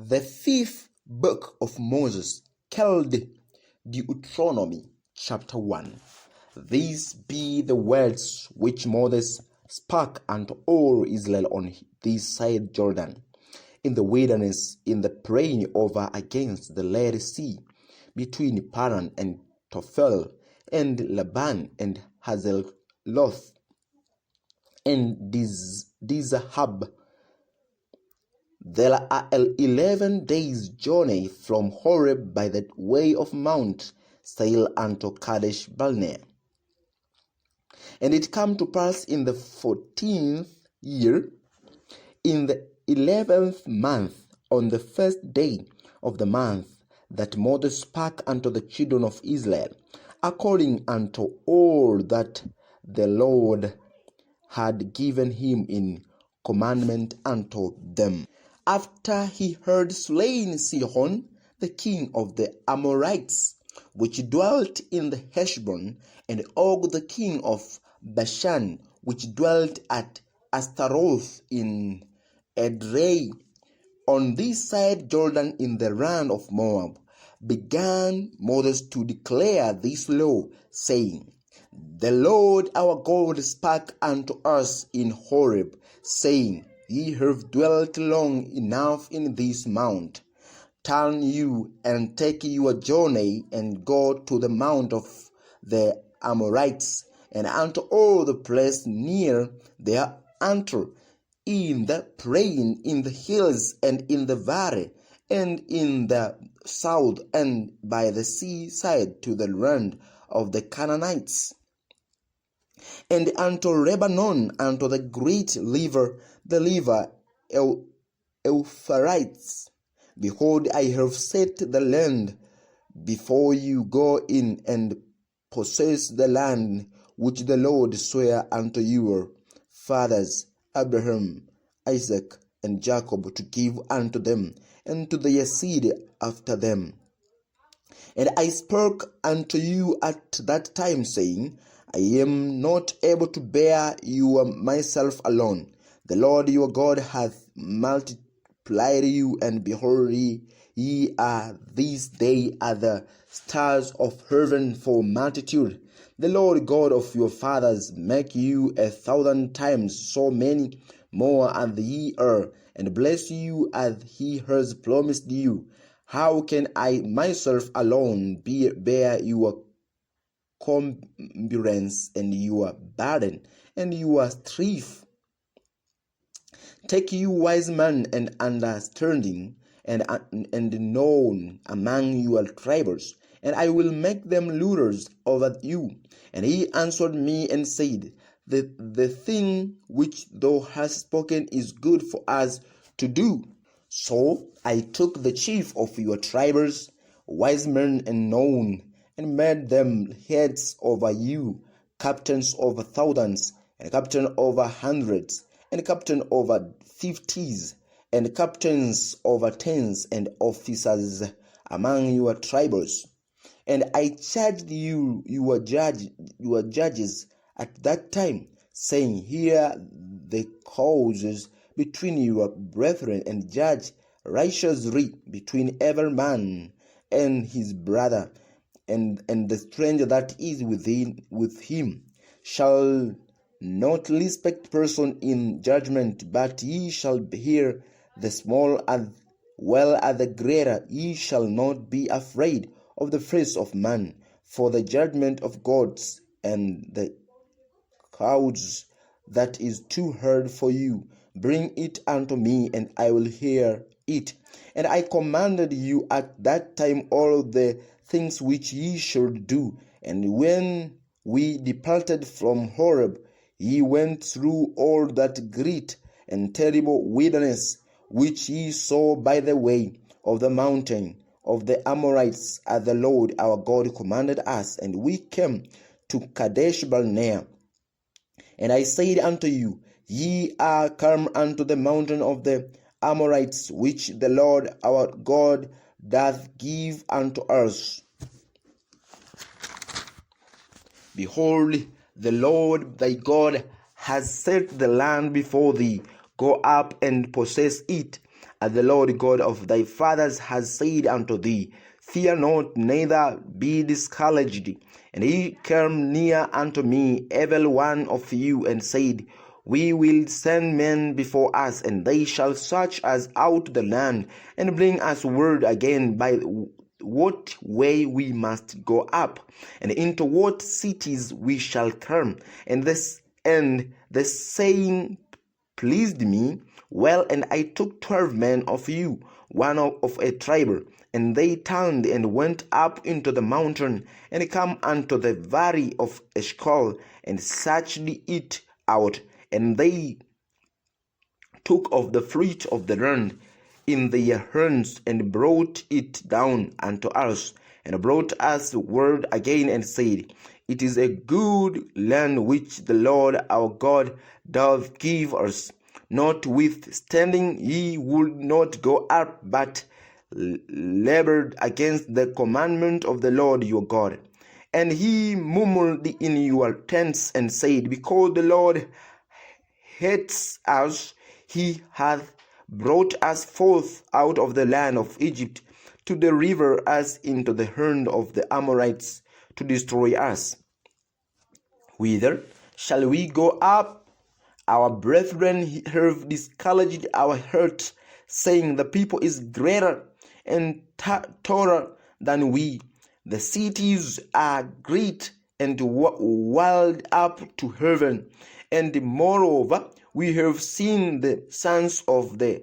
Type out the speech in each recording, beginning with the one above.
The fifth book of Moses, called Deuteronomy, chapter 1. These be the words which Moses spake unto all Israel on this side Jordan, in the wilderness, in the plain over against the Red Sea, between Paran and Tophel, and Laban and Hazeloth, and Dizahab. There are 11 days' journey from Horeb by the way of Mount Seir unto Kadesh Barnea. And it came to pass in the 14th year, in the 11th month, on the first day of the month, that Moses spake unto the children of Israel, according unto all that the Lord had given him in commandment unto them. After he had slain Sihon, the king of the Amorites, which dwelt in the Heshbon, and Og the king of Bashan, which dwelt at Astaroth in Edrei, on this side Jordan in the land of Moab, began Moses to declare this law, saying, The Lord our God spake unto us in Horeb, saying, Ye have dwelt long enough in this mount. Turn you and take your journey, and go to the mount of the Amorites, and unto all the place near their unto, in the plain, in the hills, and in the valley, and in the south, and by the seaside to the land of the Canaanites, and unto Lebanon, unto the great river, the river Euphrates. Behold, I have set the land before you. Go in and possess the land which the Lord sware unto your fathers, Abraham, Isaac, and Jacob, to give unto them, and to their seed after them. And I spoke unto you at that time, saying, I am not able to bear you myself alone. The Lord your God hath multiplied you, and behold, ye are this day as the stars of heaven for multitude. The Lord God of your fathers make you 1,000 times so many more as ye are, and bless you as he has promised you. How can I myself alone bear your cumbrance and your burden and your strife? Take you wise men and understanding and known among your tribes, and I will make them rulers over you. And he answered me and said, The thing which thou hast spoken is good for us to do. So I took the chief of your tribes, wise men and known, and made them heads over you, captains over thousands, and captains over hundreds, and captains over fifties, and captains over tens, and officers among your tribes. And I charged you, your judges at that time, saying, Hear the causes between your brethren, and judge righteously between every man and his brother, and the stranger that is with him shall not respect person in judgment, but ye shall hear the small as well as the greater. Ye shall not be afraid of the face of man, for the judgment of gods and the cause that is too hard for you. Bring it unto me, and I will hear it. And I commanded you at that time all the things which ye should do. And when we departed from Horeb, ye went through all that great and terrible wilderness, which ye saw by the way of the mountain of the Amorites, as the Lord our God commanded us. And we came to Kadesh Barnea. And I said unto you, Ye are come unto the mountain of the Amorites, which the Lord our God doth give unto us. Behold, the Lord thy God has set the land before thee. Go up and possess it. as the Lord God of thy fathers has said unto thee. Fear not, neither be discouraged. And he came near unto me, every one of you, and said, We will send men before us, and they shall search us out the land, and bring us word again by what way we must go up, and into what cities we shall come. And the saying pleased me well, and I took 12 men of you, one of a tribe, and they turned and went up into the mountain, and come unto the valley of Eshcol, and searched it out. And they took of the fruit of the land in their hands, and brought it down unto us, and brought us word again, and said, It is a good land which the Lord our God doth give us. Notwithstanding, ye would not go up, but labored against the commandment of the Lord your God. And he murmured in your tents, and said, Because the Lord hates us, he hath brought us forth out of the land of Egypt, to deliver us into the hand of the Amorites, to destroy us. Whither shall we go up? Our brethren have discouraged our hearts, saying, The people is greater and taller than we. The cities are great and walled up to heaven. And moreover, we have seen the sons of the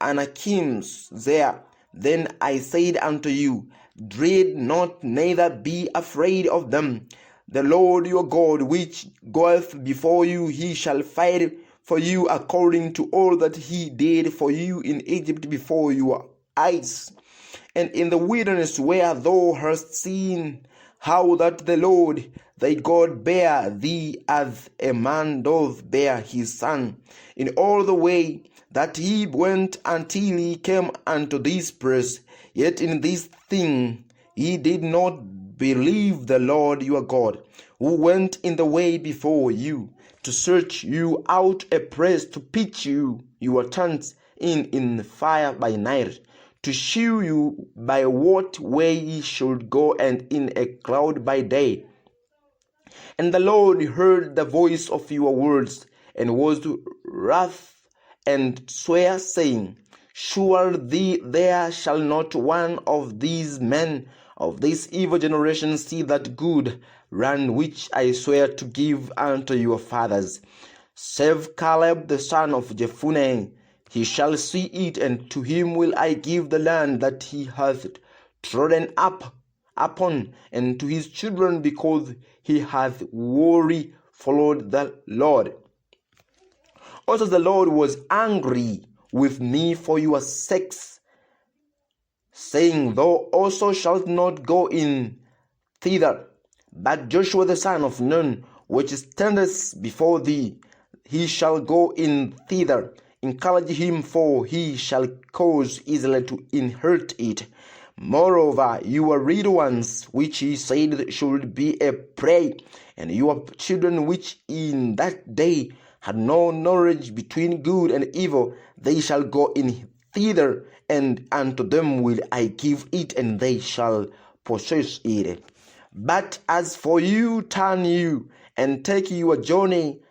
Anakims there. Then I said unto you, Dread not, neither be afraid of them. The Lord your God, which goeth before you, he shall fight for you according to all that he did for you in Egypt before your eyes, and in the wilderness, where thou hast seen how that the Lord thy God bare thee as a man doth bear his son, in all the way that he went until he came unto this place. Yet in this thing he did not believe the Lord your God, who went in the way before you, to search you out a place to pitch you your tents in fire by night, to shew you by what way ye should go, and in a cloud by day. And the Lord heard the voice of your words, and was wrath, and sware, saying, Surely there shall not one of these men of this evil generation see that good land which I swear to give unto your fathers, save Caleb the son of Jephunneh. He shall see it, and to him will I give the land that he hath trodden upon, and to his children, because he hath wholly followed the Lord. Also the Lord was angry with me for your sakes, saying, Thou also shalt not go in thither. But Joshua the son of Nun, which standeth before thee, he shall go in thither. Encourage him, for he shall cause Israel to inherit it. Moreover, your little ones, which he said should be a prey, and your children, which in that day had no knowledge between good and evil, they shall go in thither, and unto them will I give it, and they shall possess it. But as for you, turn you, and take your journey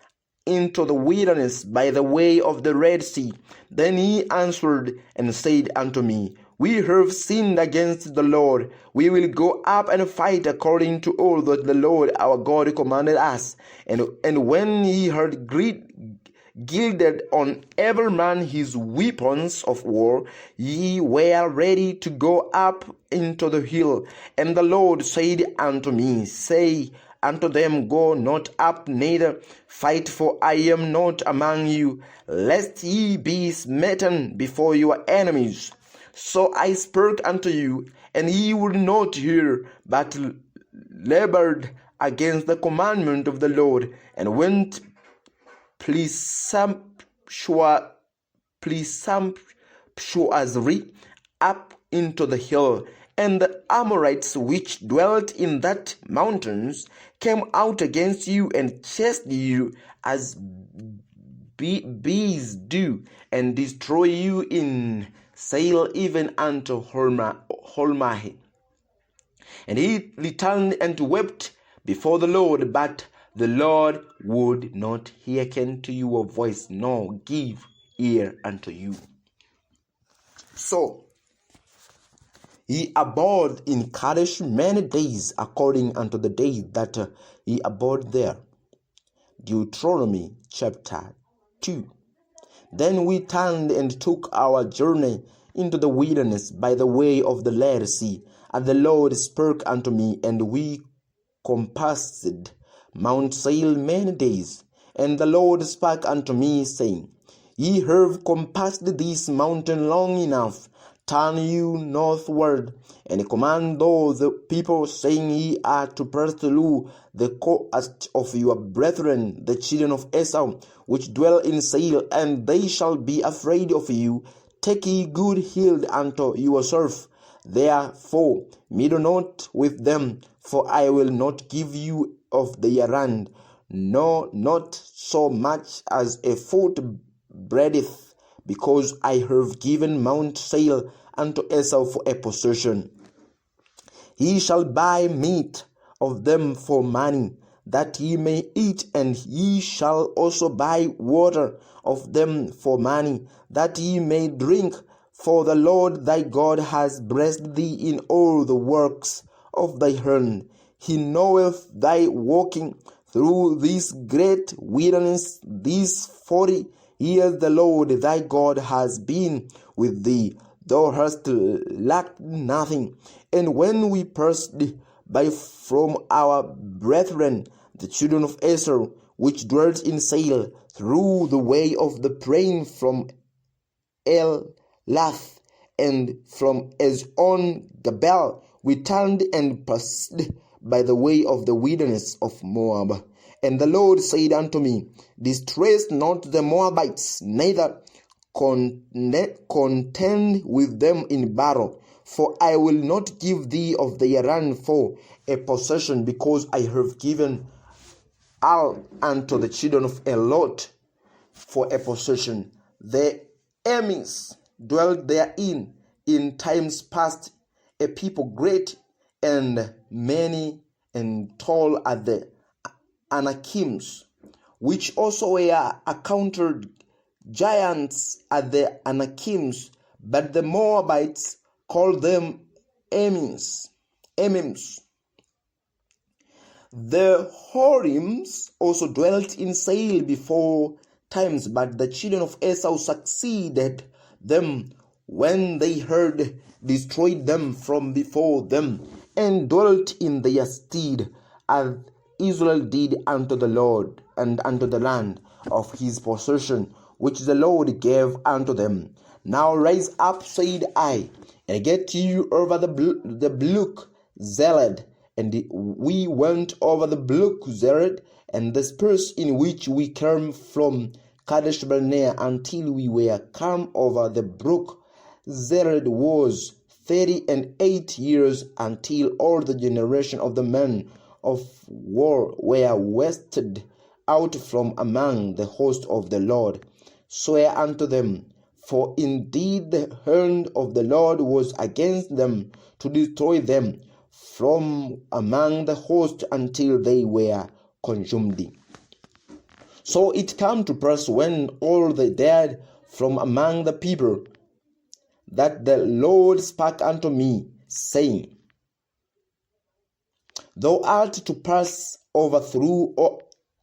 into the wilderness by the way of the Red Sea. Then he answered and said unto me, We have sinned against the Lord. We will go up and fight according to all that the Lord our God commanded us. And when he had gilded on every man his weapons of war, ye were ready to go up into the hill. And the Lord said unto me, Say unto them, Go not up, neither fight, for I am not among you, lest ye be smitten before your enemies. So I spoke unto you, and ye would not hear, but labored against the commandment of the Lord, and went presumptuously up into the hill. And the Amorites which dwelt in that mountains came out against you, and chased you as bees do, and destroy you in Sail even unto Holmahi. And he returned and wept before the Lord, but the Lord would not hearken to your voice, nor give ear unto you. So he abode in Kadesh many days, according unto the days that he abode there. Deuteronomy chapter 2. Then we turned and took our journey into the wilderness by the way of the Red Sea. And the Lord spake unto me, and we compassed Mount Seir many days. And the Lord spake unto me, saying, Ye have compassed this mountain long enough. Turn you northward, and command those people, saying, Ye are to pass through the coast of your brethren, the children of Esau, which dwell in Seir, and they shall be afraid of you. Take ye good heed unto yourself. Therefore meddle not with them, for I will not give you of their land, no, not so much as a foot breadth, because I have given Mount Seir unto Esau for a possession. He shall buy meat of them for money, that he may eat, and ye shall also buy water of them for money, that ye may drink. For the Lord thy God has blessed thee in all the works of thy hand. He knoweth thy walking through this great wilderness these 40 years. The Lord thy God has been with thee. Thou hast lacked nothing. And when we passed by from our brethren, the children of Esau, which dwelt in Seir, through the way of the plain from Elath and from Ezon Gabel, we turned and passed by the way of the wilderness of Moab. And the Lord said unto me, Distress not the Moabites, neither contend with them in battle, for I will not give thee of their land for a possession, because I have given all unto the children of Elot for a possession. The enemies dwelt therein in times past, a people great and many and tall at the Anakims, which also were accounted giants at the Anakims, but the Moabites called them Emims. The Horims also dwelt in Seir before times, but the children of Esau succeeded them when they heard, destroyed them from before them, and dwelt in their stead, as Israel did unto the Lord, and unto the land of his possession, which the Lord gave unto them. Now rise up, said I, and get you over the brook Zered. And we went over the brook Zered, and the spurs in which we came from Kadesh Barnea, until we were come over the brook Zered was 38 years, until all the generation of the men of war were wasted out from among the host of the Lord. Swear unto them, for indeed the hand of the Lord was against them, to destroy them from among the host until they were consumed. So it came to pass, when all the dead from among the people, that the Lord spake unto me, saying, Thou art to pass over through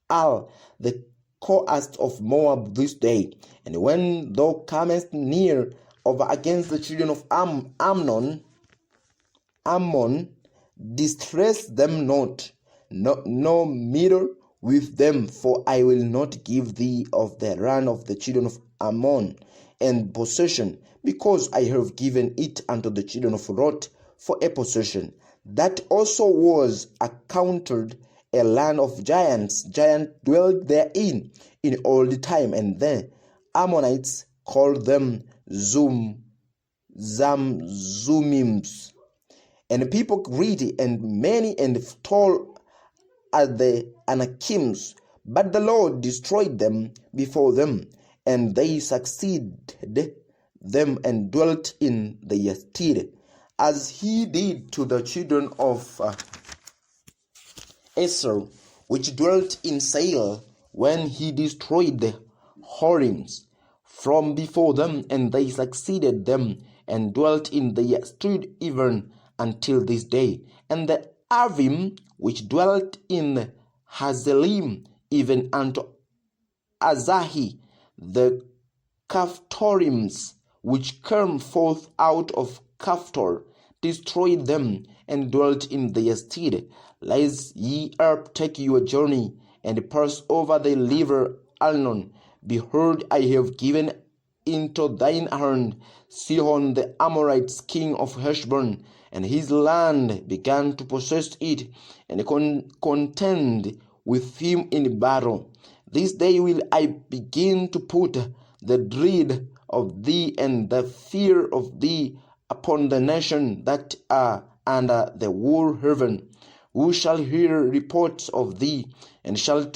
all the coast of Moab this day. And when thou comest near over against the children of Ammon, distress them not, no meddle with them, for I will not give thee of the land of the children of Ammon and possession, because I have given it unto the children of Lot for a possession. That also was accounted a land of giants. Giants dwelt therein in old time, and the Ammonites called them Zumims. And people greedy and many and tall as the Anakims, but the Lord destroyed them before them, and they succeeded them and dwelt in their stead, as he did to the children of Esau, which dwelt in Seir, when he destroyed the Horims from before them, and they succeeded them, and dwelt in their stead even until this day. And the Avim, which dwelt in Hazelim, even unto Azahi, the Caphtorims, which came forth out of Caphtor, destroyed them, and dwelt in their stead. Lest ye up take your journey, and pass over the river Arnon. Behold, I have given into thine hand Sihon the Amorites, king of Heshbon, and his land began to possess it, and contend with him in battle. This day will I begin to put the dread of thee and the fear of thee upon the nation that are under the whole heaven, who shall hear reports of thee, and shall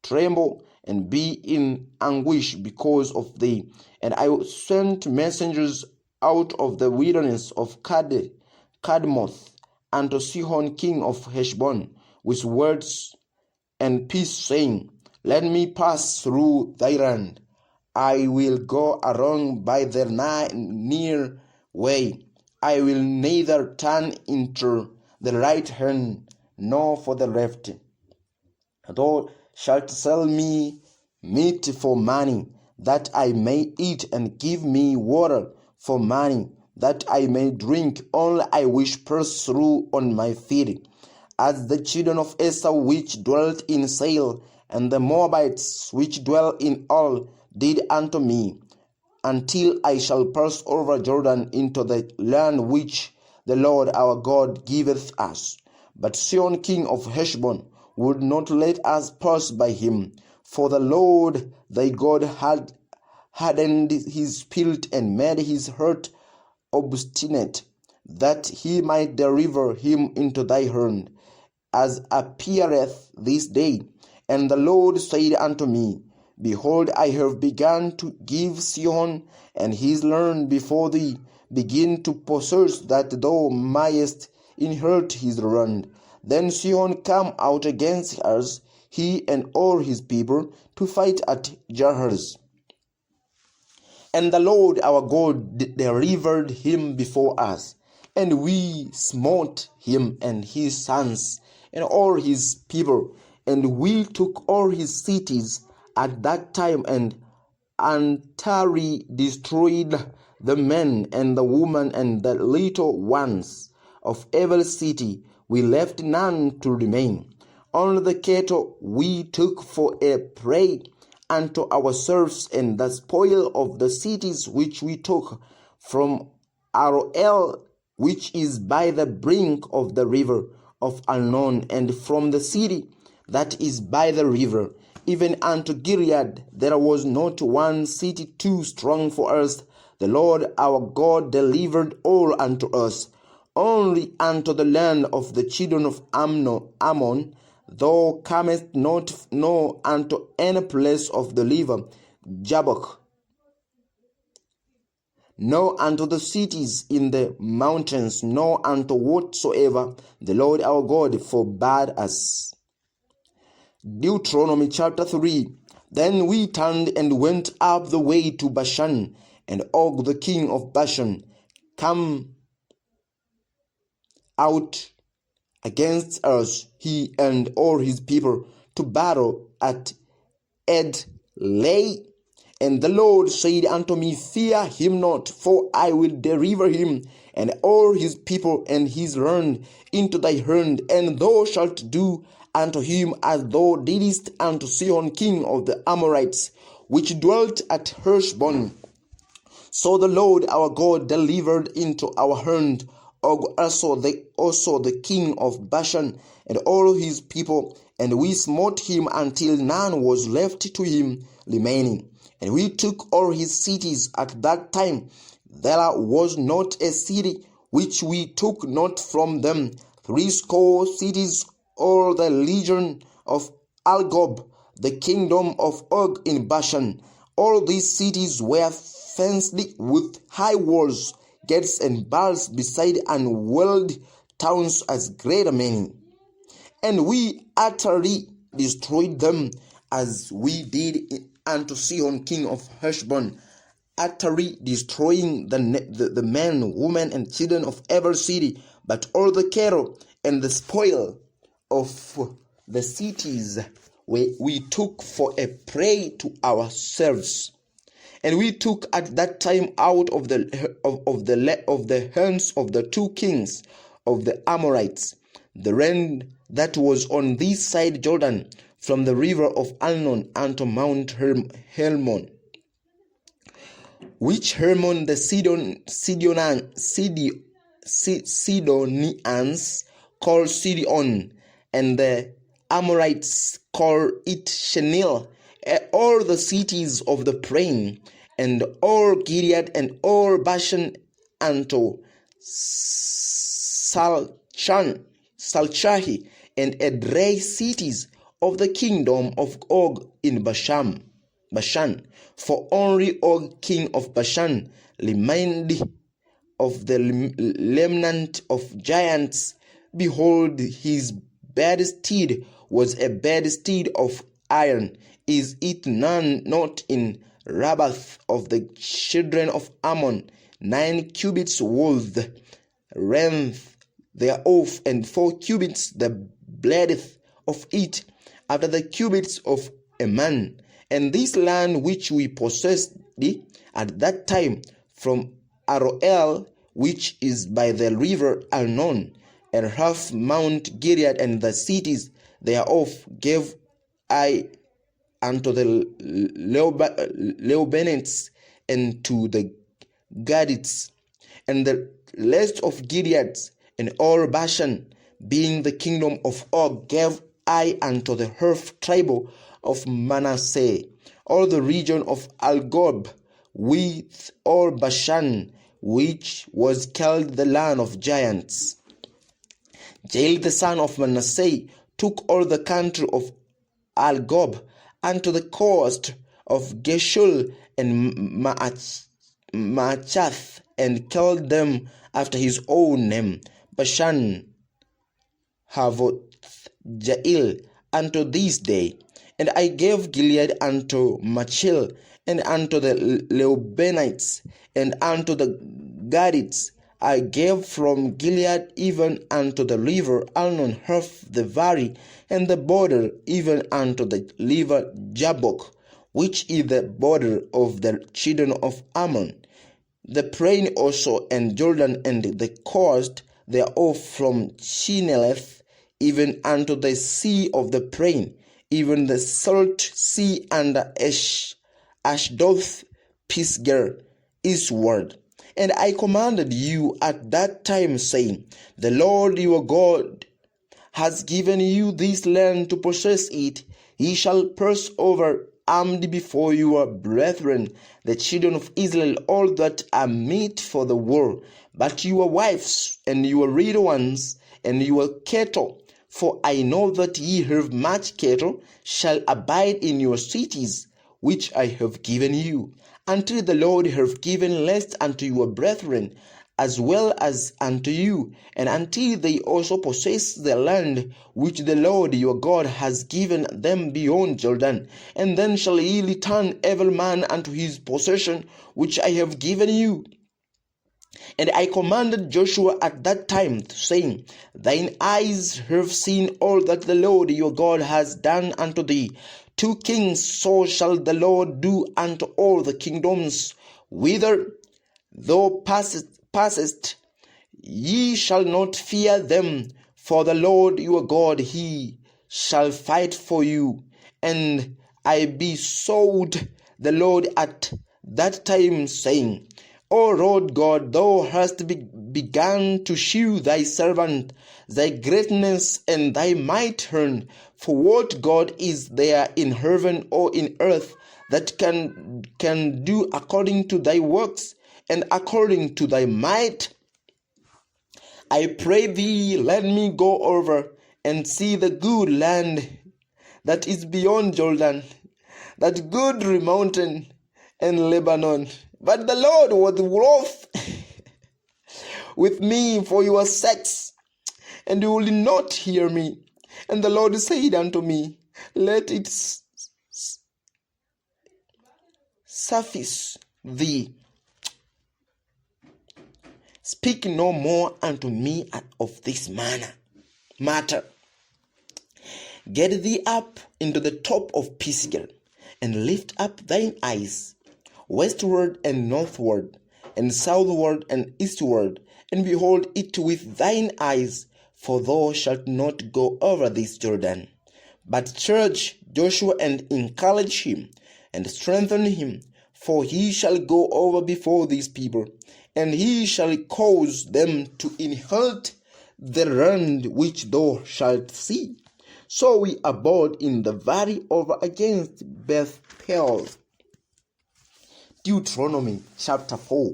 tremble and be in anguish because of thee. And I sent messengers out of the wilderness of Kadmoth unto Sihon king of Heshbon with words and peace, saying, Let me pass through thy land. I will go along by the near way. I will neither turn into the right hand nor for the left. Thou shalt sell me meat for money, that I may eat, and give me water for money, that I may drink. Only I wish pass through on my feet, as the children of Esau which dwelt in Seir, and the Moabites which dwell in all, did unto me, until I shall pass over Jordan into the land which the Lord our God giveth us. But Sihon king of Heshbon would not let us pass by him, for the Lord thy God had hardened his spirit and made his heart obstinate, that he might deliver him into thy hand, as appeareth this day. And the Lord said unto me, Behold, I have begun to give Sihon and his land before thee, begin to possess, that thou mayest inherit his land. Then Sihon came out against us, he and all his people, to fight at Jahaz. And the Lord our God delivered him before us, and we smote him and his sons and all his people, and we took all his cities at that time, and utterly destroyed the men and the women and the little ones of every city. We left none to remain. Only the cattle we took for a prey unto ourselves, and the spoil of the cities which we took from Aroel, which is by the brink of the river of Arnon, and from the city that is by the river, even unto Gilead. There was not one city too strong for us. The Lord our God delivered all unto us. Only unto the land of the children of Ammon thou camest not, nor unto any place of the river Jabbok, nor unto the cities in the mountains, nor unto whatsoever the Lord our God forbade us. Deuteronomy chapter 3. Then we turned and went up the way to Bashan, and Og the king of Bashan came out against us, he and all his people, to battle at Edlei. And the Lord said unto me, Fear him not, for I will deliver him and all his people and his land into thy hand, and thou shalt do unto him as thou didst unto Sihon king of the Amorites, which dwelt at Heshbon. So the Lord our God delivered into our hand also the king of Bashan and all his people, and we smote him until none was left to him remaining. And we took all his cities. At that time there was not a city which we took not from them. 80 cities, all the legion of Algob, the kingdom of Og in Bashan. All these cities were fenced with high walls, gates and bars beside, and walled towns as great many. And we utterly destroyed them, as we did unto Sihon king of Heshbon, utterly destroying the men, women, and children of every city, but all the cattle and the spoil of the cities we took for a prey to ourselves. And we took at that time out of the hands of the two kings of the Amorites the land that was on this side Jordan, from the river of Arnon unto Mount Hermon, which Hermon the Sidonians called Sidon, and the Amorites called it Shenil, all the cities of the plain, and all Gilead and all Bashan unto Salchahi, and Edrei cities of the kingdom of Og in Bashan. For only Og king of Bashan remained of the remnant of giants. Behold, his bedstead was a bedstead of iron. Is it not in Rabbath of the children of Ammon? 9 cubits was the length thereof, and 4 cubits the breadth of it, after the cubits of a man. And this land which we possessed at that time from Aroel, which is by the river Arnon, and half Mount Gilead and the cities thereof, gave I unto the Reubenites and to the Gadites, and the rest of Gilead and all Bashan, being the kingdom of Og, gave I unto the half tribe of Manasseh, all the region of Algob, with all Bashan, which was called the land of giants. Jael the son of Manasseh took all the country of Algob unto the coast of Geshul and Maachath, and called them after his own name, Bashan Havoth Jael, unto this day. And I gave Gilead unto Machil, and unto the Reubenites, and unto the Gadites. I gave from Gilead even unto the river Arnon half the valley, and the border even unto the river Jabbok, which is the border of the children of Ammon, the plain also, and Jordan, and the coast thereof from Chineleth even unto the sea of the plain, even the salt sea under Ashdoth Pisgah eastward. And I commanded you at that time, saying, The Lord your God has given you this land to possess it. Ye shall pass over armed before your brethren, the children of Israel, all that are meet for the war, but your wives and your little ones and your cattle. For I know that ye have much cattle, shall abide in your cities, which I have given you, until the Lord have given rest unto your brethren, as well as unto you, and until they also possess the land which the Lord your God has given them beyond Jordan. And then shall ye return every man unto his possession, which I have given you. And I commanded Joshua at that time, saying, Thine eyes have seen all that the Lord your God has done unto thee. 2 kings, so shall the Lord do unto all the kingdoms whither thou passest. Ye shall not fear them, for the Lord your God, he shall fight for you. And I besought the Lord at that time, saying, O Lord God, thou hast begun to shew thy servant thy greatness and thy might hand. For what God is there in heaven or in earth that can do according to thy works and according to thy might? I pray thee, let me go over and see the good land that is beyond Jordan, that good mountain and Lebanon, But the Lord was wroth with me for your sakes, and you will not hear me. And the Lord said unto me, Let it suffice thee. Speak no more unto me of this matter. Get thee up into the top of Pisgah, and lift up thine eyes westward and northward, and southward and eastward, and behold it with thine eyes, for thou shalt not go over this Jordan. But charge Joshua and encourage him, and strengthen him, for he shall go over before these people, and he shall cause them to inherit the land which thou shalt see. So we abode in the valley over against Beth Peor. Deuteronomy chapter 4.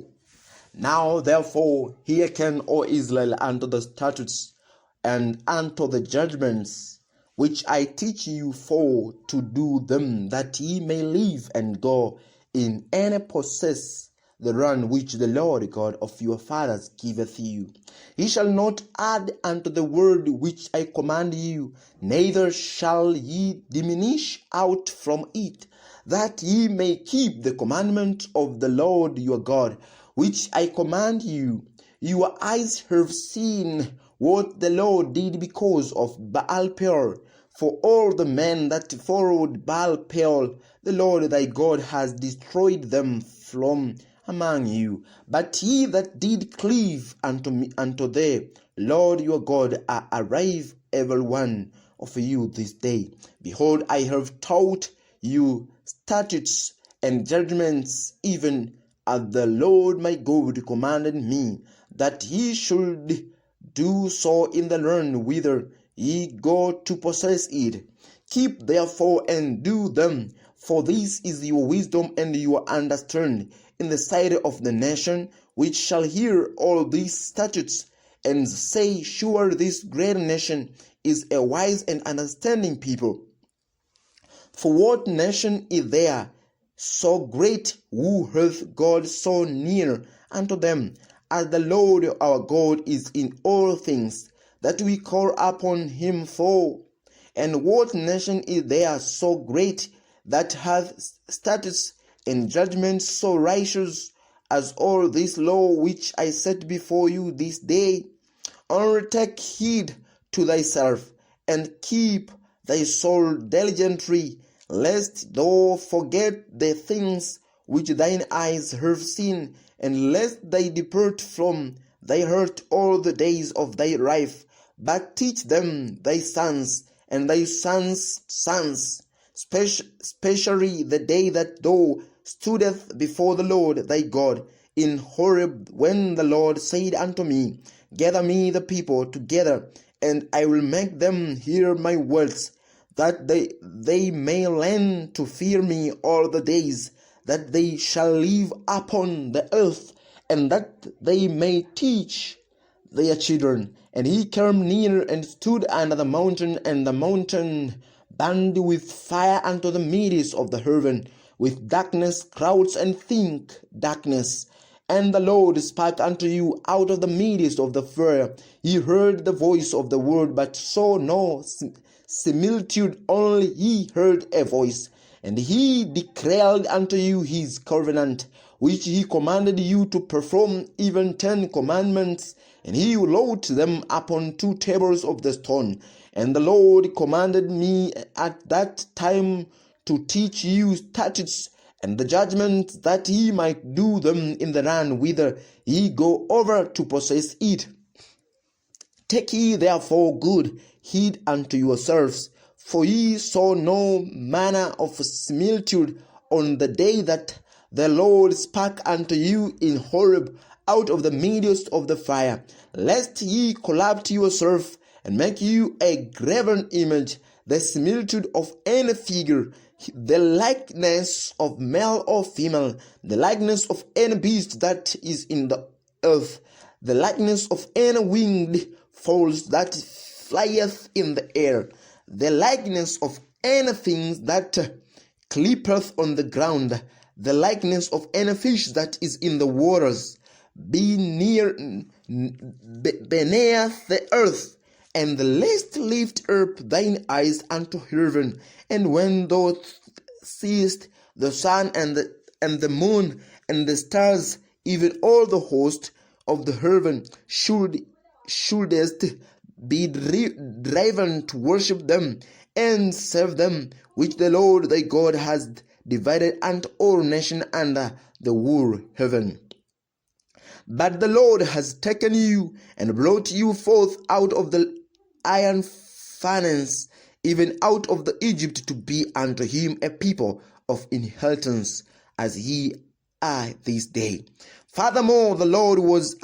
Now therefore hearken, O Israel, unto the statutes and unto the judgments which I teach you for to do them, that ye may live and go in and possess the land which the Lord God of your fathers giveth you. Ye shall not add unto the word which I command you, neither shall ye diminish out from it, that ye may keep the commandment of the Lord your God, which I command you. Your eyes have seen what the Lord did because of Baal Peor. For all the men that followed Baal Peor, the Lord thy God has destroyed them from among you. But ye that did cleave unto the Lord your God are alive, every one of you this day. Behold, I have taught you statutes and judgments, even as the Lord my God commanded me, that ye should do so in the land whither ye go to possess it. Keep therefore and do them, for this is your wisdom and your understanding in the sight of the nation, which shall hear all these statutes, and say, Sure, this great nation is a wise and understanding people. For what nation is there so great, who hath God so near unto them, as the Lord our God is in all things that we call upon him for? And what nation is there so great, that hath statutes and judgments so righteous as all this law which I set before you this day? Only take heed to thyself, and keep thy soul diligently, lest thou forget the things which thine eyes have seen, and lest they depart from thy heart all the days of thy life. But teach them thy sons and thy sons' sons, especially the day that thou stoodest before the Lord thy God in Horeb, when the Lord said unto me, Gather me the people together, and I will make them hear my words, that they may learn to fear me all the days that they shall live upon the earth, and that they may teach their children. And he came near and stood under the mountain, and the mountain burned with fire unto the midst of the heaven, with darkness, clouds, and thick darkness. And the Lord spake unto you out of the midst of the fire. Ye heard the voice of the word, but saw no similitude, only ye heard a voice. And he declared unto you his covenant, which he commanded you to perform, even 10 commandments. And he wrote them upon 2 tables of the stone. And the Lord commanded me at that time to teach you statutes and the judgments, that ye might do them in the land whither ye go over to possess it. Take ye therefore good heed unto yourselves, for ye saw no manner of similitude on the day that the Lord spake unto you in Horeb out of the midst of the fire, lest ye corrupt yourself and make you a graven image, the similitude of any figure, the likeness of male or female, the likeness of any beast that is in the earth, the likeness of any winged fowls that flieth in the air, the likeness of anything that creepeth on the ground, the likeness of any fish that is in the waters, be near beneath the earth, and lest lift up thine eyes unto heaven, and when thou seest the sun and the moon and the stars, even all the host of the heaven, shouldest be driven to worship them and serve them, which the Lord thy God has divided unto all nations under the whole heaven. But the Lord has taken you and brought you forth out of the iron furnace, even out of the Egypt, to be unto him a people of inheritance, as ye are this day. Furthermore, the Lord was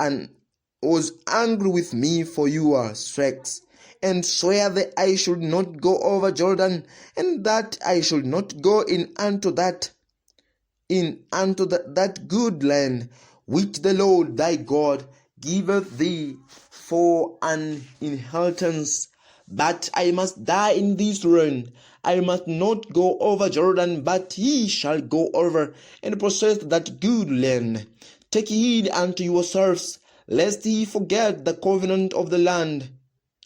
angry with me for your sakes, and swear that I should not go over Jordan, and that I should not go in unto that good land which the Lord thy God giveth thee for an inheritance. But I must die in this land. I must not go over Jordan, but ye shall go over and possess that good land. Take heed unto yourselves, lest ye forget the covenant of the land,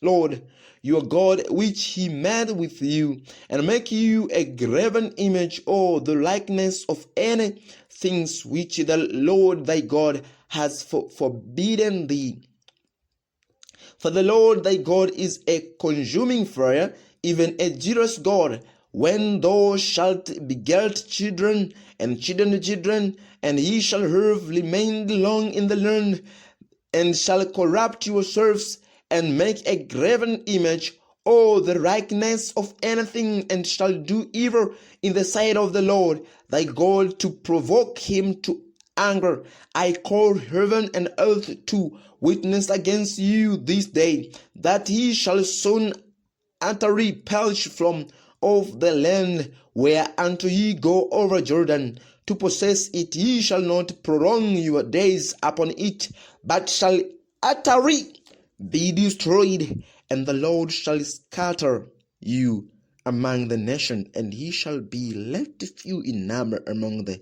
Lord your God, which he made with you, and make you a graven image or the likeness of any things which the Lord thy God has forbidden thee. For the Lord thy God is a consuming fire, even a jealous God. When thou shalt beget children and children, and ye shall have remained long in the land, and shall corrupt yourselves, and make a graven image, or the likeness of anything, and shall do evil in the sight of the Lord thy God, to provoke him to anger, I call heaven and earth to witness against you this day, that he shall soon utterly perish from off the land whereunto ye go over Jordan to possess it. Ye shall not prolong your days upon it, but shall utterly be destroyed, and the Lord shall scatter you among the nations, and ye shall be left few in number among the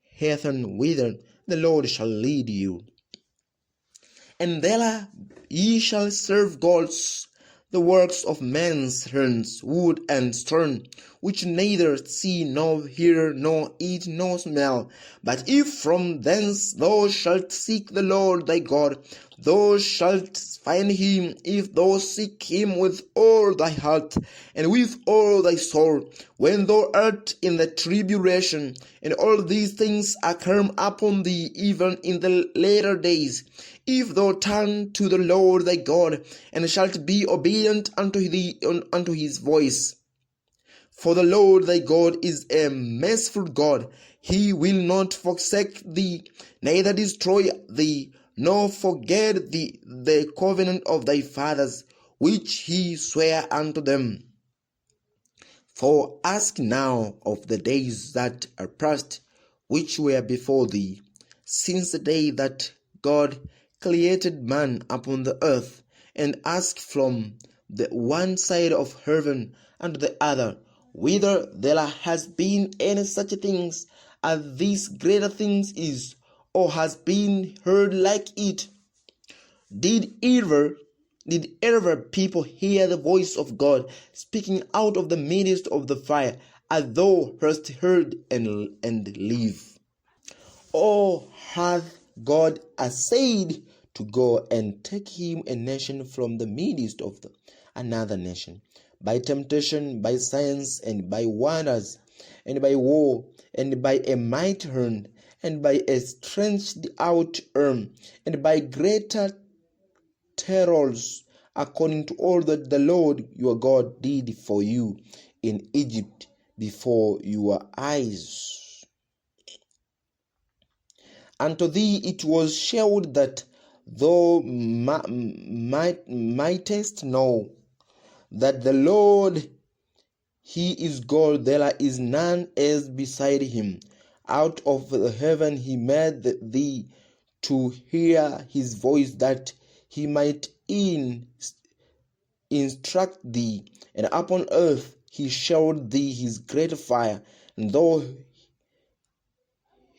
heathen, whither the Lord shall lead you. And there ye shall serve gods, the works of men's hands, wood and stone, which neither see nor hear nor eat nor smell. But if from thence thou shalt seek the Lord thy God, thou shalt find him, if thou seek him with all thy heart and with all thy soul, when thou art in the tribulation, and all these things are come upon thee, even in the later days. If thou turn to the Lord thy God, and shalt be obedient unto his voice. For the Lord thy God is a merciful God. He will not forsake thee, neither destroy thee, nor forget the covenant of thy fathers, which he sware unto them. For ask now of the days that are past, which were before thee, since the day that God created man upon the earth, and ask from the one side of heaven and the other, whether there has been any such things as these greater things is, or has been heard like it. Did ever people hear the voice of God speaking out of the midst of the fire, as thou hast heard and live? Or hath God essayed to go and take him a nation from the midst of another nation, by temptation, by science, and by wonders, and by war, and by a mighty hand, and by a stretched out arm, and by greater terrors, according to all that the Lord your God did for you in Egypt before your eyes? Unto thee it was shewed that thou mightest know that the Lord, he is God, there is none else beside him. Out of the heaven he made thee to hear his voice, that he might instruct thee, and upon earth he showed thee his great fire, and thou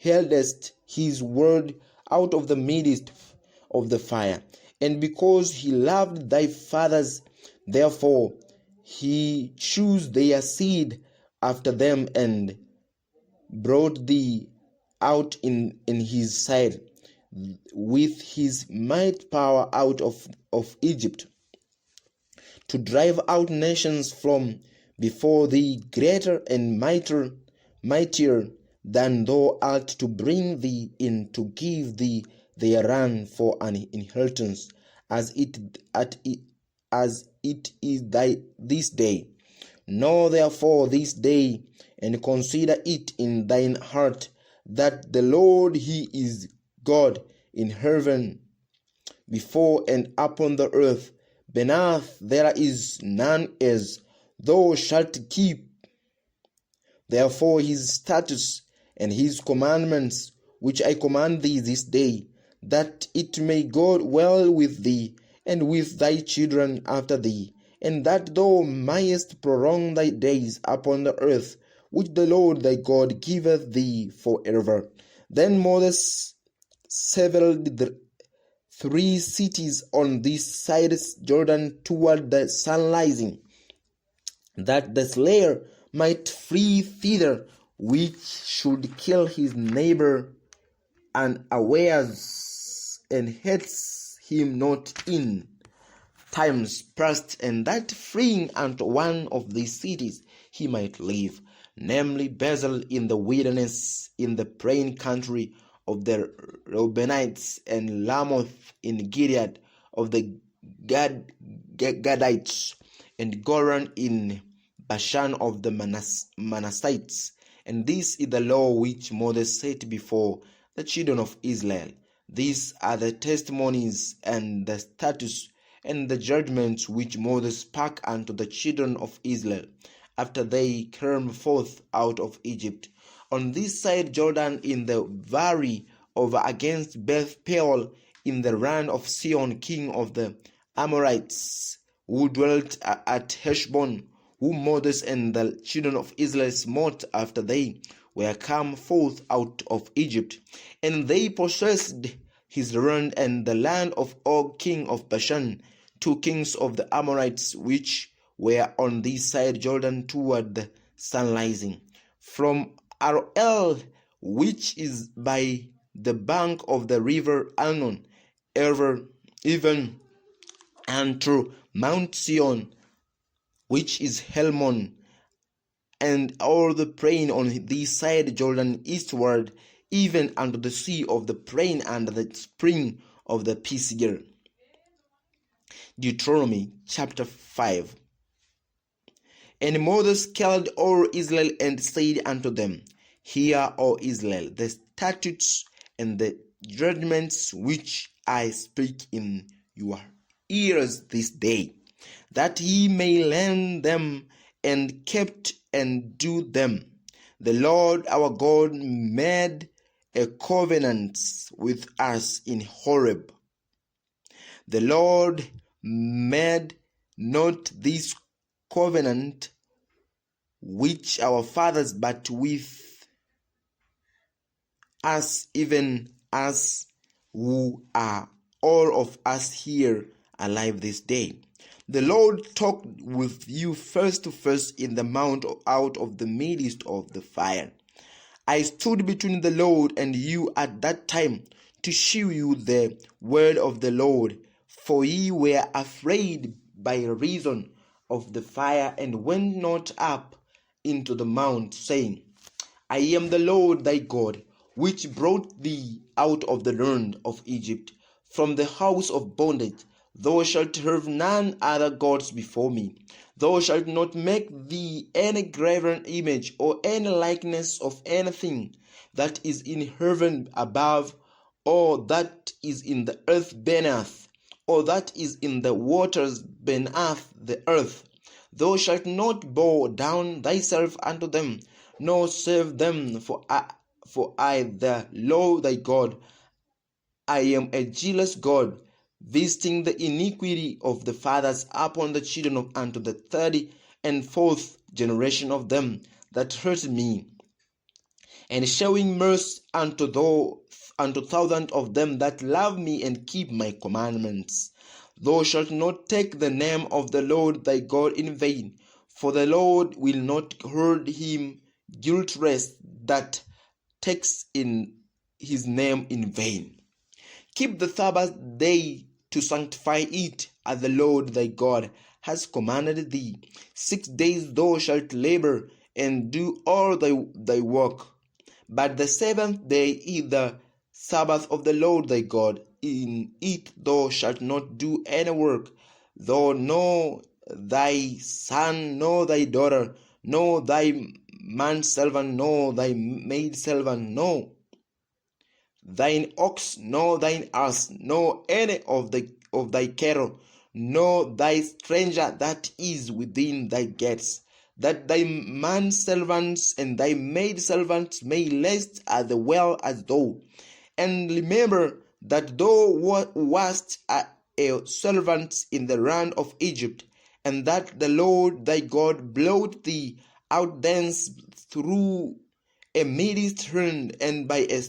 heldest his word out of the midst of the fire. And because he loved thy fathers, therefore he chose their seed after them, and brought thee out in his sight with his might power out of Egypt, to drive out nations from before thee, greater and mightier than thou art, to bring thee in, to give thee their land for an inheritance, as it is this day. Know therefore this day, and consider it in thine heart, that the Lord, he is God in heaven, before and upon the earth. Beneath there is none as. Thou shalt keep therefore his statutes and his commandments, which I command thee this day, that it may go well with thee and with thy children after thee, and that thou mayest prolong thy days upon the earth, which the Lord thy God giveth thee forever. Then Moses settled the 3 cities on this side Jordan toward the sunrising, that the slayer might flee thither, which should kill his neighbor unawares, and hates him not in times past, and that fleeing unto one of these cities he might live, namely Bezel in the wilderness, in the plain country of the Reubenites, and Lamoth in Gilead of the Gadites, and Goran in Bashan of the Manassites. And this is the law which Moses set before the children of Israel. These are the testimonies and the statutes and the judgments which Moses spake unto the children of Israel after they came forth out of Egypt, on this side Jordan, in the valley over against Beth Peor, in the land of Sihon king of the Amorites, who dwelt at Heshbon, whom Moses and the children of Israel smote after they were come forth out of Egypt. And they possessed his land and the land of Og king of Bashan, 2 kings of the Amorites, which were on this side Jordan toward the sunrising, from Aroel, which is by the bank of the river Arnon, even unto Mount Sion, which is Helmon, and all the plain on this side Jordan eastward, even unto the sea of the plain and the spring of the Pisgah. Deuteronomy chapter 5. And Moses called all Israel and said unto them, Hear, O Israel, the statutes and the judgments which I speak in your ears this day, that ye may learn them and keep and do them. The Lord our God made a covenant with us in Horeb. The Lord made not this covenant which our fathers, but with us, even as who are all of us here alive this day. The Lord talked with you face to face in the mount out of the midst of the fire. I stood between the Lord and you at that time to shew you the word of the Lord, for ye were afraid by reason of the fire, and went not up into the mount, saying, I am the Lord thy God, which brought thee out of the land of Egypt, from the house of bondage. Thou shalt have none other gods before me. Thou shalt not make thee any graven image, or any likeness of anything that is in heaven above, or that is in the earth beneath, or that is in the waters beneath the earth. Thou shalt not bow down thyself unto them, nor serve them, for I, the Lord thy God, I am a jealous God, visiting the iniquity of the fathers upon the children unto the 3rd and 4th generation of them that hurt me, and showing mercy unto thousands of them that love me and keep my commandments. Thou shalt not take the name of the Lord thy God in vain, for the Lord will not hold him guiltless that takes in his name in vain. Keep the Sabbath day to sanctify it, as the Lord thy God has commanded thee. 6 days thou shalt labor and do all thy work. But the seventh day is the Sabbath of the Lord thy God. In it thou shalt not do any work, thou nor thy son, nor thy daughter, nor thy manservant, nor thy maidservant, nor thine ox, nor thine ass, nor any of thy cattle, nor thy stranger that is within thy gates, that thy manservants and thy maidservants may last as well as thou. And remember that thou wast a servant in the land of Egypt, and that the Lord thy God brought thee out thence through a mighty hand and by a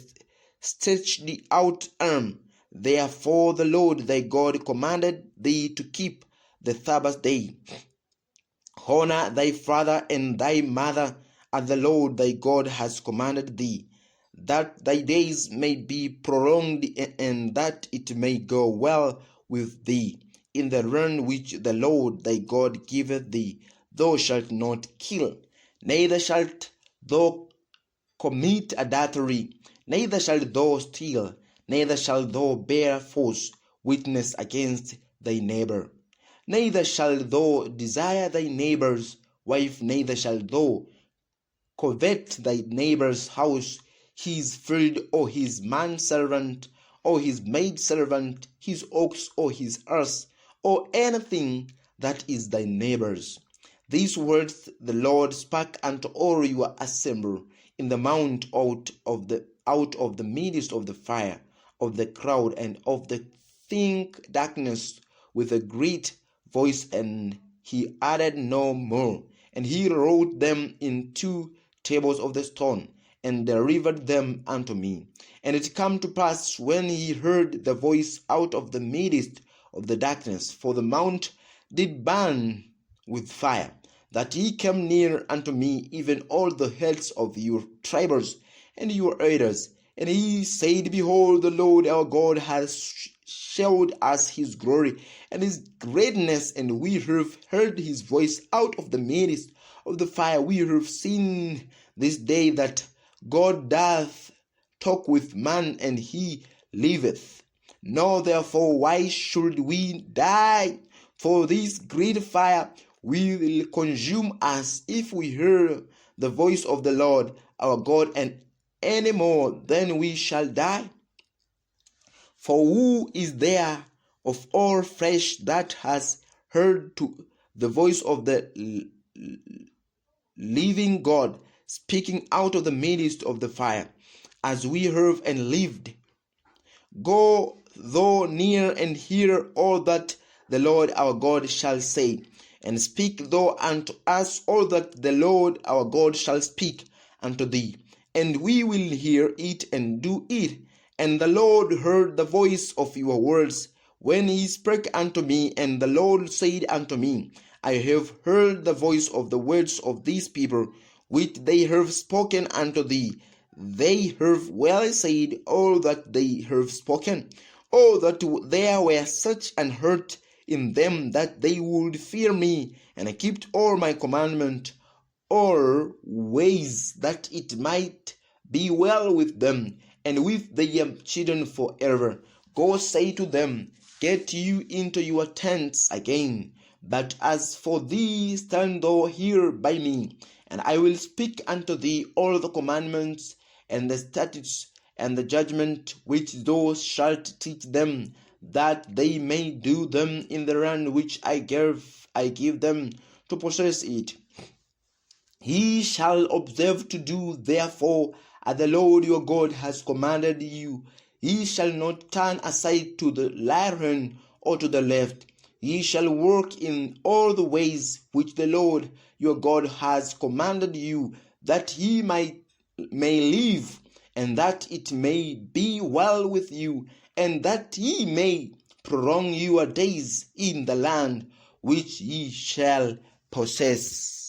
stretched out arm. Therefore the Lord thy God commanded thee to keep the Sabbath day. Honor thy father and thy mother, as the Lord thy God has commanded thee, that thy days may be prolonged, and that it may go well with thee in the land which the Lord thy God giveth thee. Thou shalt not kill, neither shalt thou commit adultery, neither shalt thou steal, neither shalt thou bear false witness against thy neighbor, neither shalt thou desire thy neighbor's wife, neither shalt thou covet thy neighbor's house, his field, or his manservant, or his maidservant, his ox, or his ass, or anything that is thy neighbor's. These words the Lord spake unto all your assembly in the mount out of the midst of the fire, of the crowd, and of the thick darkness, with a great voice, and he added no more. And he wrote them in 2 tables of the stone, and delivered them unto me. And it came to pass, when he heard the voice out of the midst of the darkness, for the mount did burn with fire, that he came near unto me, even all the heads of your tribes and your elders. And he said, Behold, the Lord our God has showed us his glory and his greatness, and we have heard his voice out of the midst of the fire. We have seen this day that God doth talk with man, and he liveth. Now therefore, why should we die? For this great fire will consume us if we hear the voice of the Lord our God, and any more then we shall die. For who is there of all flesh that has heard to the voice of the living God speaking out of the midst of the fire, as we heard and lived? Go thou near and hear all that the Lord our God shall say, and speak thou unto us all that the Lord our God shall speak unto thee, and we will hear it and do it. And the Lord heard the voice of your words when he spake unto me, and the Lord said unto me, I have heard the voice of the words of these people, which they have spoken unto thee. They have well said all that they have spoken. Oh, that there were such an heart in them, that they would fear me and keep all my commandment always, that it might be well with them and with their children forever. Go say to them, Get you into your tents again. But as for thee, stand thou here by me, and I will speak unto thee all the commandments and the statutes and the judgment which thou shalt teach them, that they may do them in the land which I give them to possess it. He shall observe to do therefore as the Lord your God has commanded you. He shall not turn aside to the right hand or to the left. Ye shall walk in all the ways which the Lord your God has commanded you, that he might may live, and that it may be well with you, and that ye may prolong your days in the land which ye shall possess.